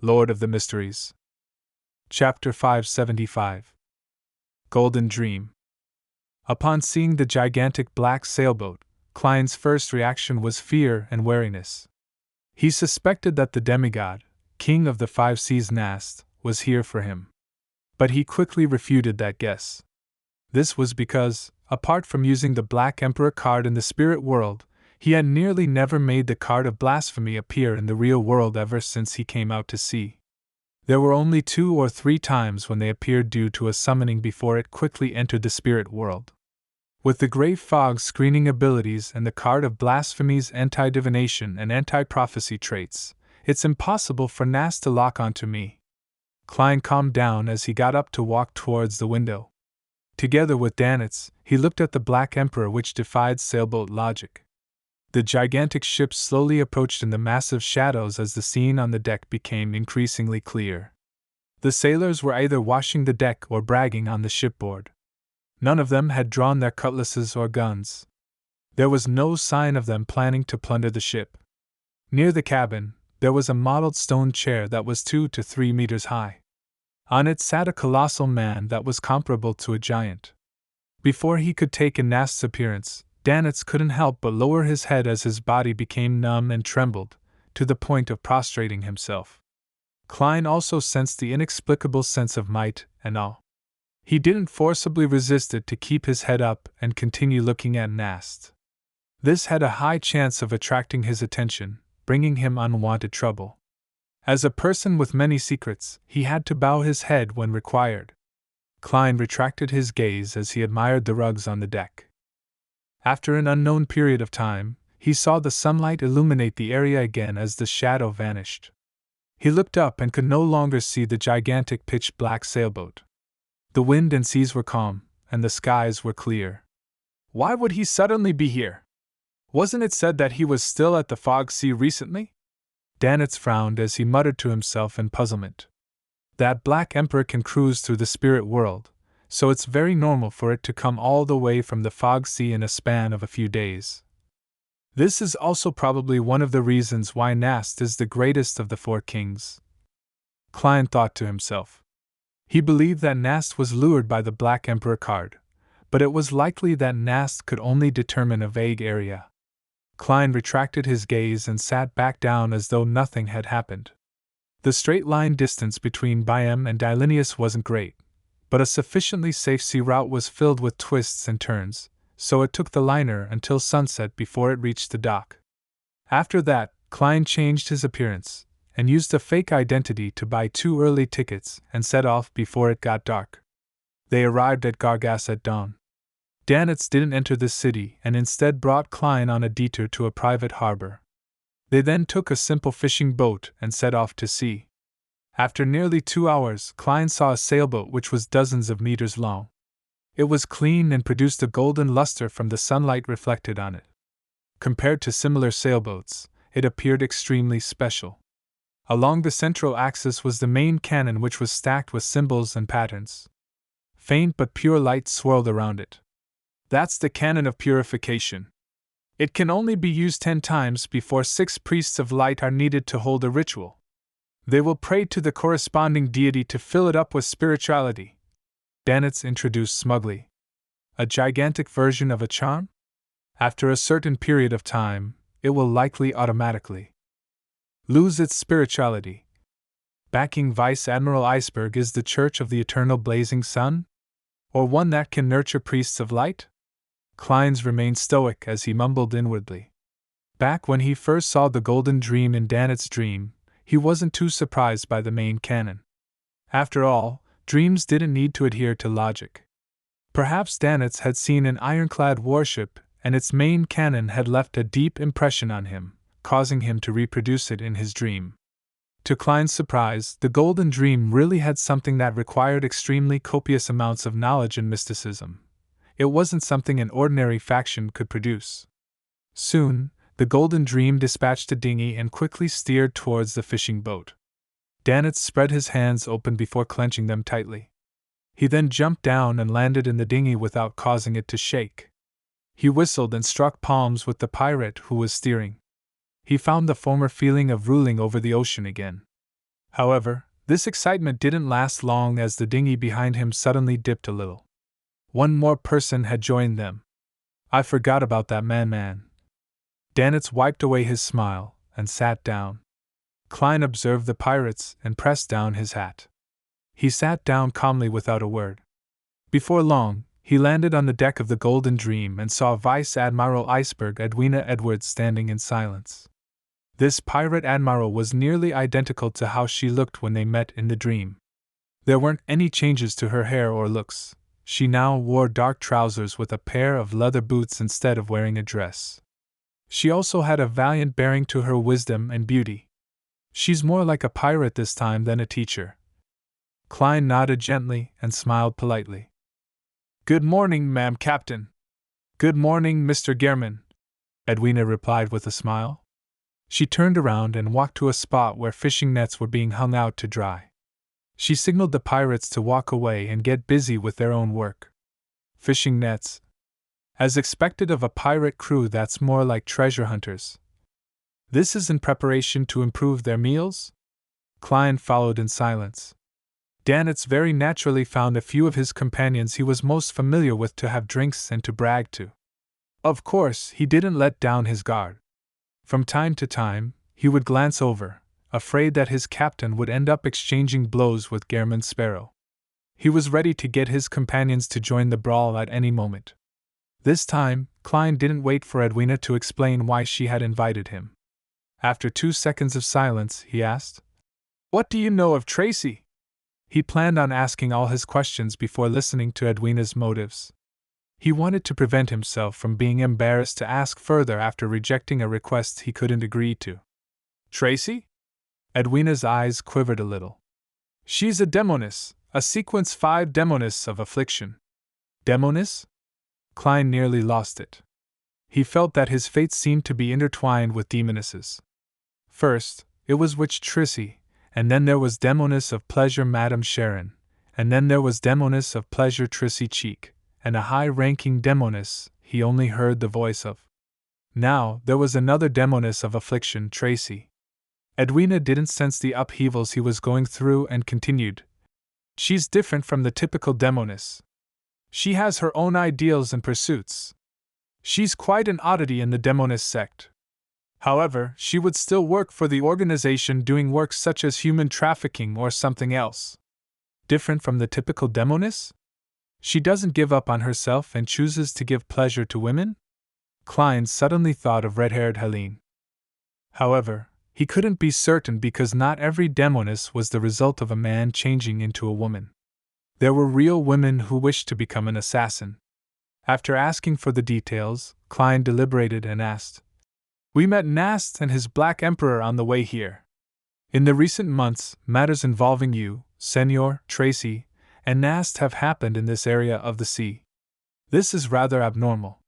Lord of the Mysteries. Chapter 575. Golden Dream. Upon seeing the gigantic black sailboat, Klein's first reaction was fear and wariness. He suspected that the demigod, king of the five seas Nast, was here for him. But he quickly refuted that guess. This was because, apart from using the Black Emperor card in the spirit world, he had nearly never made the card of blasphemy appear in the real world ever since he came out to sea. There were only 2 or 3 times when they appeared due to a summoning before it quickly entered the spirit world. With the Great Fog's screening abilities and the card of blasphemy's anti-divination and anti-prophecy traits, it's impossible for Nast to lock onto me. Klein calmed down as he got up to walk towards the window. Together with Danitz, he looked at the Black Emperor, which defied sailboat logic. The gigantic ship slowly approached in the massive shadows as the scene on the deck became increasingly clear. The sailors were either washing the deck or bragging on the shipboard. None of them had drawn their cutlasses or guns. There was no sign of them planning to plunder the ship. Near the cabin, there was a modeled stone chair that was 2 to 3 meters high. On it sat a colossal man that was comparable to a giant. Before he could take in Nast's appearance, Danitz couldn't help but lower his head as his body became numb and trembled, to the point of prostrating himself. Klein also sensed the inexplicable sense of might and awe. He didn't forcibly resist it to keep his head up and continue looking at Nast. This had a high chance of attracting his attention, bringing him unwanted trouble. As a person with many secrets, he had to bow his head when required. Klein retracted his gaze as he admired the rugs on the deck. After an unknown period of time, he saw the sunlight illuminate the area again as the shadow vanished. He looked up and could no longer see the gigantic pitch-black sailboat. The wind and seas were calm, and the skies were clear. Why would he suddenly be here? Wasn't it said that he was still at the Fog Sea recently? Danitz frowned as he muttered to himself in puzzlement. That Black Emperor can cruise through the spirit world, so it's very normal for it to come all the way from the Fog Sea in a span of a few days. This is also probably one of the reasons why Nast is the greatest of the 4 kings. Klein thought to himself. He believed that Nast was lured by the Black Emperor card, but it was likely that Nast could only determine a vague area. Klein retracted his gaze and sat back down as though nothing had happened. The straight-line distance between Byam and Dylinius wasn't great, but a sufficiently safe sea route was filled with twists and turns, so it took the liner until sunset before it reached the dock. After that, Klein changed his appearance, and used a fake identity to buy 2 early tickets and set off before it got dark. They arrived at Gargas at dawn. Danitz didn't enter the city and instead brought Klein on a detour to a private harbor. They then took a simple fishing boat and set off to sea. After nearly 2 hours, Klein saw a sailboat which was dozens of meters long. It was clean and produced a golden luster from the sunlight reflected on it. Compared to similar sailboats, it appeared extremely special. Along the central axis was the main cannon, which was stacked with symbols and patterns. Faint but pure light swirled around it. That's the cannon of purification. It can only be used 10 times before 6 priests of light are needed to hold a ritual. They will pray to the corresponding deity to fill it up with spirituality. Danitz introduced smugly. A gigantic version of a charm? After a certain period of time, it will likely automatically lose its spirituality. Backing Vice Admiral Iceberg is the Church of the Eternal Blazing Sun? Or one that can nurture priests of light? Klein's remained stoic as he mumbled inwardly. Back when he first saw the Golden Dream in Danitz's dream, he wasn't too surprised by the main cannon. After all, dreams didn't need to adhere to logic. Perhaps Danitz had seen an ironclad warship, and its main cannon had left a deep impression on him, causing him to reproduce it in his dream. To Klein's surprise, the Golden Dream really had something that required extremely copious amounts of knowledge and mysticism. It wasn't something an ordinary faction could produce. Soon, the Golden Dream dispatched a dinghy and quickly steered towards the fishing boat. Danitz spread his hands open before clenching them tightly. He then jumped down and landed in the dinghy without causing it to shake. He whistled and struck palms with the pirate who was steering. He found the former feeling of ruling over the ocean again. However, this excitement didn't last long as the dinghy behind him suddenly dipped a little. One more person had joined them. I forgot about that man. Danitz wiped away his smile and sat down. Klein observed the pirates and pressed down his hat. He sat down calmly without a word. Before long, he landed on the deck of the Golden Dream and saw Vice Admiral Iceberg Edwina Edwards standing in silence. This pirate admiral was nearly identical to how she looked when they met in the dream. There weren't any changes to her hair or looks. She now wore dark trousers with a pair of leather boots instead of wearing a dress. She also had a valiant bearing to her wisdom and beauty. She's more like a pirate this time than a teacher. Klein nodded gently and smiled politely. Good morning, ma'am, Captain. Good morning, Mr. Gehrman, Edwina replied with a smile. She turned around and walked to a spot where fishing nets were being hung out to dry. She signaled the pirates to walk away and get busy with their own work. Fishing nets? As expected of a pirate crew, that's more like treasure hunters. This is in preparation to improve their meals? Klein followed in silence. Danitz very naturally found a few of his companions he was most familiar with to have drinks and to brag to. Of course, he didn't let down his guard. From time to time, he would glance over, afraid that his captain would end up exchanging blows with Gehrman Sparrow. He was ready to get his companions to join the brawl at any moment. This time, Klein didn't wait for Edwina to explain why she had invited him. After 2 seconds of silence, he asked, "What do you know of Tracy?" He planned on asking all his questions before listening to Edwina's motives. He wanted to prevent himself from being embarrassed to ask further after rejecting a request he couldn't agree to. Tracy? Edwina's eyes quivered a little. She's a demoness, a sequence 5 demoness of affliction. Demoness? Klein nearly lost it. He felt that his fate seemed to be intertwined with demonesses. First, it was witch Tracy, and then there was demoness of pleasure Madame Sharon, and then there was demoness of pleasure Tracy Cheek, and a high-ranking demoness he only heard the voice of. Now, there was another demoness of affliction, Tracy. Edwina didn't sense the upheavals he was going through and continued. She's different from the typical demoness. She has her own ideals and pursuits. She's quite an oddity in the demoness sect. However, she would still work for the organization doing work such as human trafficking or something else. Different from the typical demoness? She doesn't give up on herself and chooses to give pleasure to women? Klein suddenly thought of red-haired Helene. However, he couldn't be certain because not every demoness was the result of a man changing into a woman. There were real women who wished to become an assassin. After asking for the details, Klein deliberated and asked, "We met Nast and his Black Emperor on the way here. In the recent months, matters involving you, Senor Tracy, and Nast have happened in this area of the sea. This is rather abnormal.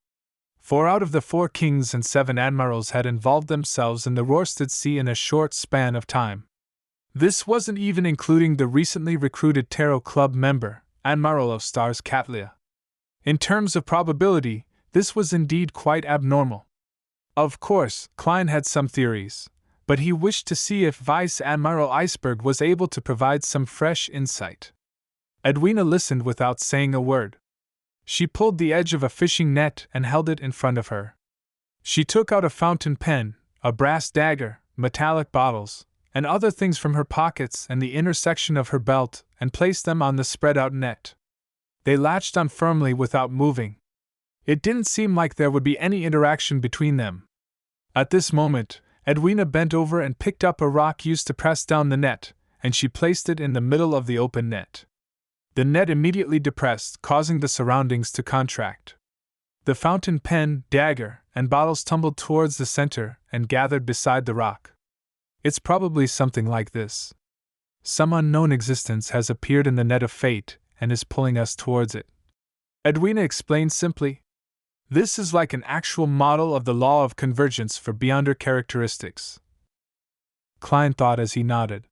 4 out of the 4 kings and 7 admirals had involved themselves in the Rorstad Sea in a short span of time. This wasn't even including the recently recruited Tarot Club member, Admiral of Stars Katlia. In terms of probability, this was indeed quite abnormal." Of course, Klein had some theories, but he wished to see if Vice Admiral Iceberg was able to provide some fresh insight. Edwina listened without saying a word. She pulled the edge of a fishing net and held it in front of her. She took out a fountain pen, a brass dagger, metallic bottles, and other things from her pockets and the inner section of her belt and placed them on the spread-out net. They latched on firmly without moving. It didn't seem like there would be any interaction between them. At this moment, Edwina bent over and picked up a rock used to press down the net, and she placed it in the middle of the open net. The net immediately depressed, causing the surroundings to contract. The fountain pen, dagger, and bottles tumbled towards the center and gathered beside the rock. It's probably something like this. Some unknown existence has appeared in the net of fate and is pulling us towards it. Edwina explained simply. This is like an actual model of the law of convergence for Beyonder characteristics. Klein thought as he nodded.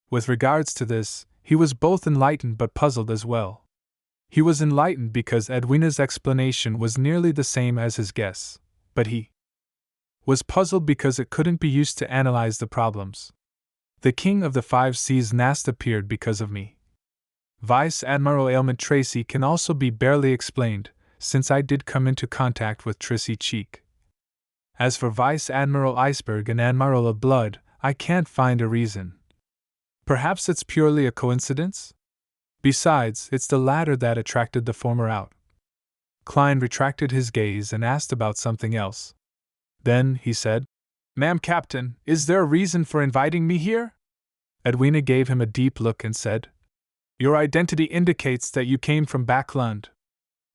With regards to this, he was both enlightened but puzzled as well. He was enlightened because Edwina's explanation was nearly the same as his guess, but he was puzzled because it couldn't be used to analyze the problems. The King of the Five Seas Nast appeared because of me. Vice Admiral Ailment Tracy can also be barely explained, since I did come into contact with Trissy Cheek. As for Vice Admiral Iceberg and Admiral of Blood, I can't find a reason. Perhaps it's purely a coincidence? Besides, it's the latter that attracted the former out. Klein retracted his gaze and asked about something else. Then, he said, "Ma'am Captain, is there a reason for inviting me here?" Edwina gave him a deep look and said, "Your identity indicates that you came from Backlund.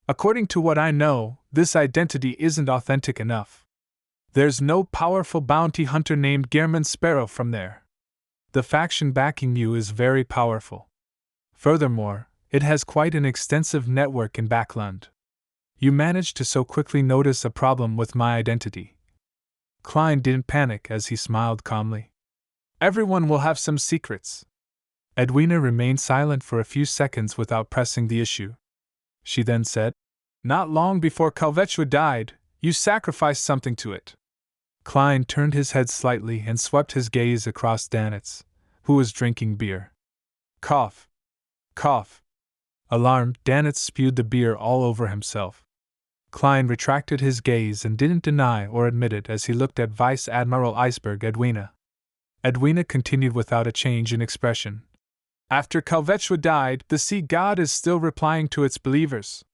According to what I know, this identity isn't authentic enough. There's no powerful bounty hunter named Gehrman Sparrow from there. The faction backing you is very powerful. Furthermore, it has quite an extensive network in Backlund. You managed to so quickly notice a problem with my identity." Klein didn't panic as he smiled calmly. "Everyone will have some secrets." Edwina remained silent for a few seconds without pressing the issue. She then said, "Not long before Calvechua died, you sacrificed something to it." Klein turned his head slightly and swept his gaze across Danitz, who was drinking beer. Cough. Cough. Alarmed, Danitz spewed the beer all over himself. Klein retracted his gaze and didn't deny or admit it as he looked at Vice Admiral Iceberg Edwina. Edwina continued without a change in expression. "After Calvechua died, the sea god is still replying to its believers.